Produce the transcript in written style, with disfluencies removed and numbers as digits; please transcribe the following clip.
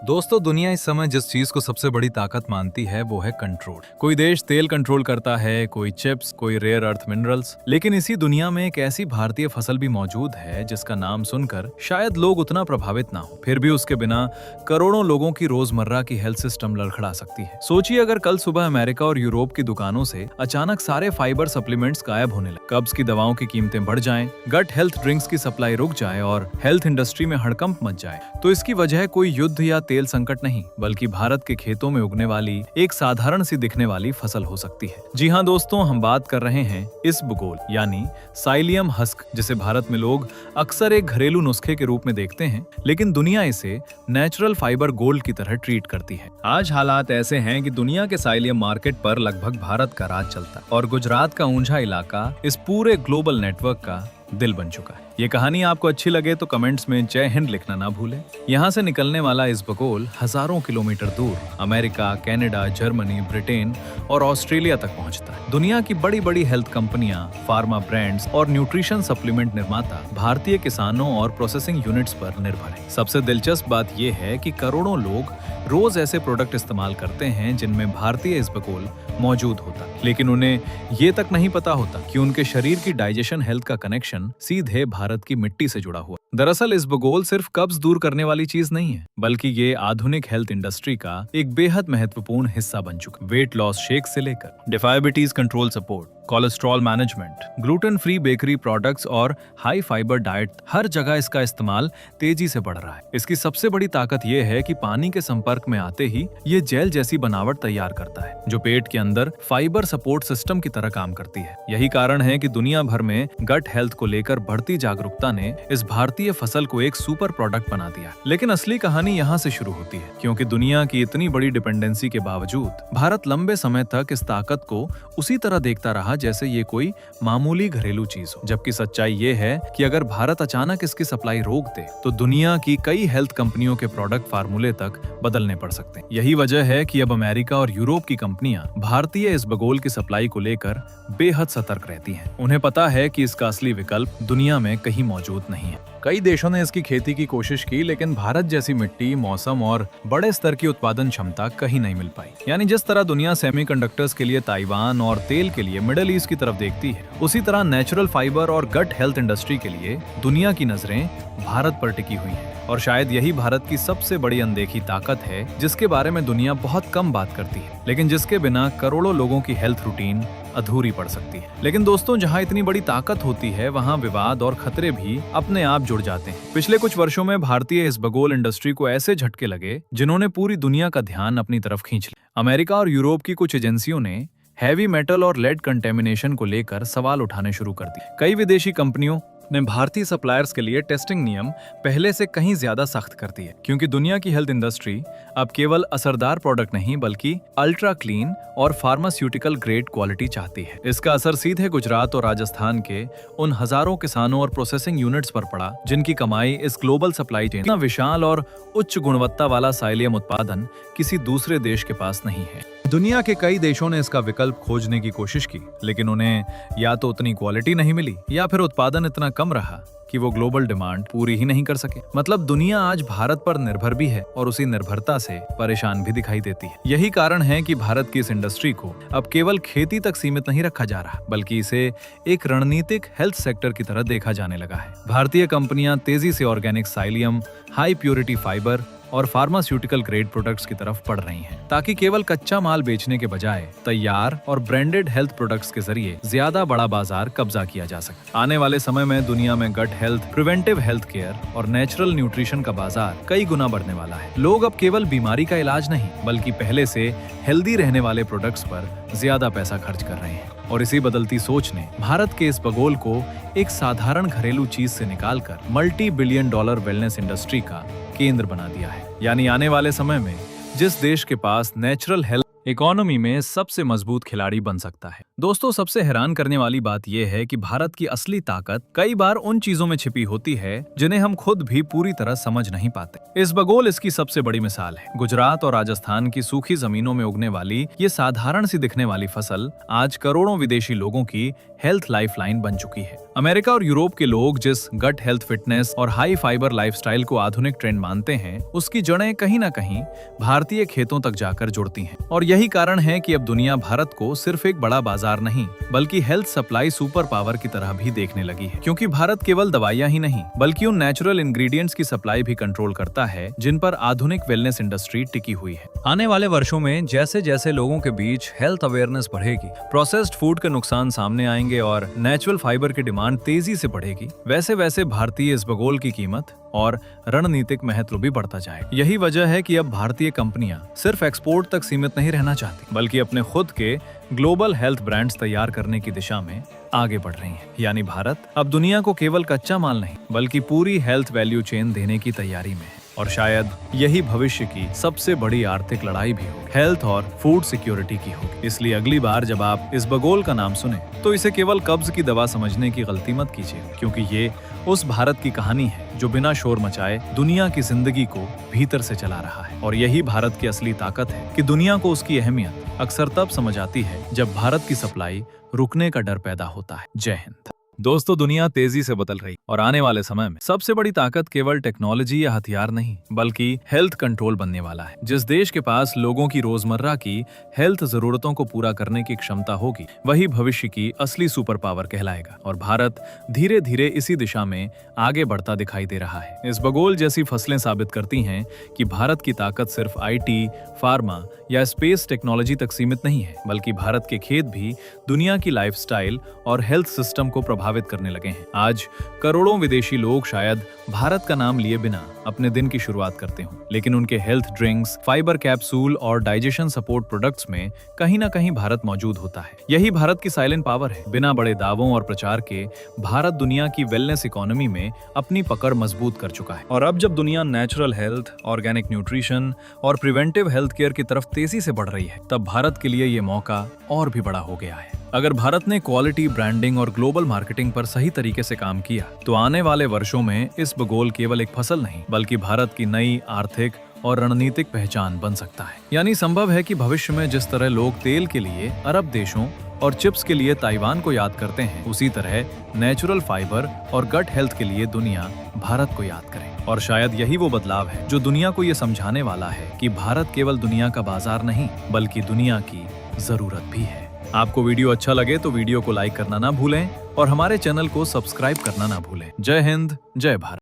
दोस्तों, दुनिया इस समय जिस चीज को सबसे बड़ी ताकत मानती है वो है कंट्रोल। कोई देश तेल कंट्रोल करता है, कोई चिप्स, कोई रेयर अर्थ मिनरल्स। लेकिन इसी दुनिया में एक ऐसी भारतीय फसल भी मौजूद है जिसका नाम सुनकर शायद लोग उतना प्रभावित ना हो, फिर भी उसके बिना करोड़ों लोगों की रोजमर्रा की हेल्थ सिस्टम लड़खड़ा सकती है। सोचिए, अगर कल सुबह अमेरिका और यूरोप की दुकानों से अचानक सारे फाइबर सप्लीमेंट्स गायब होने लगे, कब्ज की दवाओं की कीमतें बढ़ जाएं, गट हेल्थ ड्रिंक्स की सप्लाई रुक जाए और हेल्थ इंडस्ट्री में हड़कंप मच जाए, तो इसकी वजह कोई युद्ध या तेल संकट नहीं, बल्कि भारत के खेतों में उगने वाली एक साधारण सी दिखने वाली फसल हो सकती है। जी हाँ दोस्तों, हम बात कर रहे हैं इसबगोल यानी साइलियम हस्क, जिसे भारत में लोग अक्सर एक घरेलू नुस्खे के रूप में देखते हैं, लेकिन दुनिया इसे नेचुरल फाइबर गोल्ड की तरह ट्रीट करती है। आज हालात ऐसे हैं कि दुनिया के साइलियम मार्केट पर लगभग भारत का राज चलता है और गुजरात का ऊंझा इलाका इस पूरे ग्लोबल नेटवर्क का दिल बन चुका है। ये कहानी आपको अच्छी लगे तो कमेंट्स में जय हिंद लिखना ना भूलें। यहाँ से निकलने वाला इसबगोल हजारों किलोमीटर दूर अमेरिका, कनाडा, जर्मनी, ब्रिटेन और ऑस्ट्रेलिया तक पहुँचता है। दुनिया की बड़ी बड़ी हेल्थ कंपनियां, फार्मा ब्रांड्स और न्यूट्रिशन सप्लीमेंट निर्माता भारतीय किसानों और प्रोसेसिंग यूनिट्स पर निर्भर है। सबसे दिलचस्प बात यह है कि करोड़ों लोग रोज ऐसे प्रोडक्ट इस्तेमाल करते हैं जिनमें भारतीय इसबगोल मौजूद होता, लेकिन उन्हें ये तक नहीं पता होता कि उनके शरीर की डाइजेशन हेल्थ का कनेक्शन सीधे भारत की मिट्टी से जुड़ा हुआ। दरअसल इसबगोल सिर्फ कब्ज दूर करने वाली चीज नहीं है, बल्कि ये आधुनिक हेल्थ इंडस्ट्री का एक बेहद महत्वपूर्ण हिस्सा बन चुका। वेट लॉस शेक से लेकर diabetes control support, cholesterol management, gluten free bakery products और हाई फाइबर डाइट, हर जगह इसका इस्तेमाल तेजी से बढ़ रहा है। इसकी सबसे बड़ी ताकत यह है कि पानी के संपर्क में आते ही ये जेल जैसी बनावट तैयार करता है, जो पेट के अंदर फाइबर सपोर्ट सिस्टम की तरह काम करती है। यही कारण है कि दुनिया भर में गट हेल्थ को लेकर बढ़ती जागरूकता ने इस भारतीय फसल को एक सुपर प्रोडक्ट बना दिया। लेकिन असली कहानी यहाँ से शुरू होती है, क्योंकि दुनिया की इतनी बड़ी डिपेंडेंसी के बावजूद भारत लंबे समय तक इस ताकत को उसी तरह देखता रहा जैसे ये कोई मामूली घरेलू चीज हो। जबकि सच्चाई ये है कि अगर भारत अचानक इसकी सप्लाई रोक दे तो दुनिया की कई हेल्थ कंपनियों के प्रोडक्ट फार्मूले तक बदलने पड़ सकते हैं। यही वजह है कि अब अमेरिका और यूरोप की कंपनियां भारतीय इसबगोल की सप्लाई को लेकर बेहद सतर्क रहती हैं। उन्हें पता है कि इसका असली विकल्प दुनिया में कहीं मौजूद नहीं है। कई देशों ने इसकी खेती की कोशिश की, लेकिन भारत जैसी मिट्टी, मौसम और बड़े स्तर की उत्पादन क्षमता कहीं नहीं मिल पाई। यानी जिस तरह दुनिया सेमीकंडक्टर्स के लिए ताइवान और तेल के लिए मिडिल ईस्ट की तरफ देखती है, उसी तरह नेचुरल फाइबर और गट हेल्थ इंडस्ट्री के लिए दुनिया की नजरें भारत पर टिकी हुई हैं। और शायद यही भारत की सबसे बड़ी अनदेखी ताकत है, जिसके बारे में दुनिया बहुत कम बात करती है, लेकिन जिसके बिना करोड़ों लोगों की हेल्थ रूटीन अधूरी पड़ सकती है। लेकिन दोस्तों, जहां इतनी बड़ी ताकत होती है, वहां विवाद और खतरे भी अपने आप जुड़ जाते हैं। पिछले कुछ वर्षों में भारतीय इसबगोल इंडस्ट्री को ऐसे झटके लगे जिन्होंने पूरी दुनिया का ध्यान अपनी तरफ खींच लिया। अमेरिका और यूरोप की कुछ एजेंसियों ने हैवी मेटल और लेड कंटेमिनेशन को लेकर सवाल उठाने शुरू कर दिए। कई विदेशी कंपनियों ने भारतीय सप्लायर्स के लिए टेस्टिंग नियम पहले से कहीं ज्यादा सख्त कर दिए, क्योंकि दुनिया की हेल्थ इंडस्ट्री अब केवल असरदार प्रोडक्ट नहीं बल्कि अल्ट्रा क्लीन और फार्मास्यूटिकल ग्रेड क्वालिटी चाहती है। इसका असर सीधे गुजरात और राजस्थान के उन हजारों किसानों और प्रोसेसिंग यूनिट्स पर पड़ा जिनकी कमाई इस ग्लोबल सप्लाई चेन, इतना विशाल और उच्च गुणवत्ता वाला साइलियम उत्पादन किसी दूसरे देश के पास नहीं है। दुनिया के कई देशों ने इसका विकल्प खोजने की कोशिश की, लेकिन उन्हें या तो उतनी क्वालिटी नहीं मिली या फिर उत्पादन इतना कम रहा कि वो ग्लोबल डिमांड पूरी ही नहीं कर सके। मतलब दुनिया आज भारत पर निर्भर भी है और उसी निर्भरता से परेशान भी दिखाई देती है। यही कारण है कि भारत की इस इंडस्ट्री को अब केवल खेती तक सीमित नहीं रखा जा रहा, बल्कि इसे एक रणनीतिक हेल्थ सेक्टर की तरह देखा जाने लगा है। भारतीय कंपनियां तेजी से organic psyllium, high purity fibre और फार्मास्यूटिकल ग्रेड प्रोडक्ट्स की तरफ बढ़ रही हैं, ताकि केवल कच्चा माल बेचने के बजाय तैयार और ब्रांडेड हेल्थ प्रोडक्ट्स के जरिए ज्यादा बड़ा बाजार कब्जा किया जा सके। आने वाले समय में दुनिया में gut health, preventive health care और नेचुरल न्यूट्रिशन का बाजार कई गुना बढ़ने वाला है। लोग अब केवल बीमारी का इलाज नहीं, बल्कि पहले से हेल्दी रहने वाले प्रोडक्ट्स पर ज्यादा पैसा खर्च कर रहे हैं। और इसी बदलती सोच ने भारत के इसबगोल को एक साधारण घरेलू चीज से निकालकर multi billion dollar wellness industry का केंद्र बना दिया है। यानी आने वाले समय में जिस देश के पास नेचुरल हेल्थ इकोनॉमी में सबसे मजबूत खिलाड़ी बन सकता है। दोस्तों, सबसे हैरान करने वाली बात यह है कि भारत की असली ताकत कई बार उन चीजों में छिपी होती है जिन्हें हम खुद भी पूरी तरह समझ नहीं पाते। इसबगोल इसकी सबसे बड़ी मिसाल है। गुजरात और राजस्थान की सूखी जमीनों में उगने वाली ये साधारण सी दिखने वाली फसल आज करोड़ों विदेशी लोगों की हेल्थ लाइफलाइन बन चुकी है। अमेरिका और यूरोप के लोग जिस गट हेल्थ, फिटनेस और हाई फाइबर लाइफस्टाइल को आधुनिक ट्रेंड मानते हैं, उसकी जड़ें कहीं ना कहीं भारतीय खेतों तक जाकर जुड़ती हैं। और यही कारण है कि अब दुनिया भारत को सिर्फ एक बड़ा बाजार नहीं बल्कि हेल्थ सप्लाई सुपर पावर की तरह भी देखने लगी है, क्योंकि भारत केवल दवाइयां ही नहीं बल्कि उन नेचुरल इंग्रेडिएंट्स की सप्लाई भी कंट्रोल करता है जिन पर आधुनिक वेलनेस इंडस्ट्री टिकी हुई है। आने वाले वर्षों में जैसे जैसे लोगों के बीच हेल्थ अवेयरनेस बढ़ेगी, प्रोसेस्ड फूड के नुकसान सामने आएंगे और नेचुरल फाइबर की डिमांड तेजी से बढ़ेगी, वैसे वैसे भारतीय इसबगोल की कीमत और रणनीतिक महत्व भी बढ़ता जाएगा। यही वजह है कि अब भारतीय कंपनियां सिर्फ एक्सपोर्ट तक सीमित नहीं रहना चाहती बल्कि अपने खुद के ग्लोबल हेल्थ ब्रांड्स तैयार करने की दिशा में आगे बढ़ रही हैं। यानी भारत अब दुनिया को केवल कच्चा माल नहीं बल्कि पूरी हेल्थ वैल्यू चेन देने की तैयारी में है। और शायद यही भविष्य की सबसे बड़ी आर्थिक लड़ाई भी होगी, हेल्थ और फूड सिक्योरिटी की होगी। इसलिए अगली बार जब आप इसबगोल का नाम सुने तो इसे केवल कब्ज की दवा समझने की गलती मत कीजिए, क्योंकि ये उस भारत की कहानी है जो बिना शोर मचाए दुनिया की जिंदगी को भीतर से चला रहा है। और यही भारत की असली ताकत है कि दुनिया को उसकी अहमियत अक्सर तब समझ आती है जब भारत की सप्लाई रुकने का डर पैदा होता है। जय हिंद। दोस्तों, दुनिया तेजी से बदल रही और आने वाले समय में सबसे बड़ी ताकत केवल टेक्नोलॉजी या हथियार नहीं बल्कि हेल्थ कंट्रोल बनने वाला है। जिस देश के पास लोगों की रोजमर्रा की हेल्थ जरूरतों को पूरा करने की क्षमता होगी, वही भविष्य की असली सुपर पावर कहलाएगा। और भारत धीरे धीरे इसी दिशा में आगे बढ़ता दिखाई दे रहा है। इसबगोल जैसी फसलें साबित करती हैं कि भारत की ताकत सिर्फ IT, फार्मा या स्पेस टेक्नोलॉजी तक सीमित नहीं है, बल्कि भारत के खेत भी दुनिया की लाइफस्टाइल और हेल्थ सिस्टम को प्रभावित करने लगे हैं। आज करोड़ों विदेशी लोग शायद भारत का नाम लिए बिना अपने दिन की शुरुआत करते हों, लेकिन उनके हेल्थ ड्रिंक्स, फाइबर कैप्सूल और डाइजेशन सपोर्ट प्रोडक्ट्स में कहीं ना कहीं भारत मौजूद होता है। यही भारत की साइलेंट पावर है। बिना बड़े दावों और प्रचार के भारत दुनिया की वेलनेस इकोनॉमी में अपनी पकड़ मजबूत कर चुका है। और अब जब दुनिया नेचुरल हेल्थ, ऑर्गेनिक न्यूट्रिशन और प्रिवेंटिव हेल्थ केयर की तरफ तेजी से बढ़ रही है, तब भारत के लिए ये मौका और भी बड़ा हो गया है। अगर भारत ने क्वालिटी, ब्रांडिंग और ग्लोबल मार्केटिंग पर सही तरीके से काम किया तो आने वाले वर्षों में इसबगोल केवल एक फसल नहीं बल्कि भारत की नई आर्थिक और रणनीतिक पहचान बन सकता है। यानी संभव है कि भविष्य में जिस तरह लोग तेल के लिए अरब देशों और चिप्स के लिए ताइवान को याद करते हैं, उसी तरह नेचुरल फाइबर और गट हेल्थ के लिए दुनिया भारत को याद करे। और शायद यही वो बदलाव है जो दुनिया को ये समझाने वाला है कि भारत केवल दुनिया का बाजार नहीं बल्कि दुनिया की जरूरत भी है। आपको वीडियो अच्छा लगे तो वीडियो को लाइक करना ना भूलें और हमारे चैनल को सब्सक्राइब करना ना भूलें। जय हिंद, जय भारत।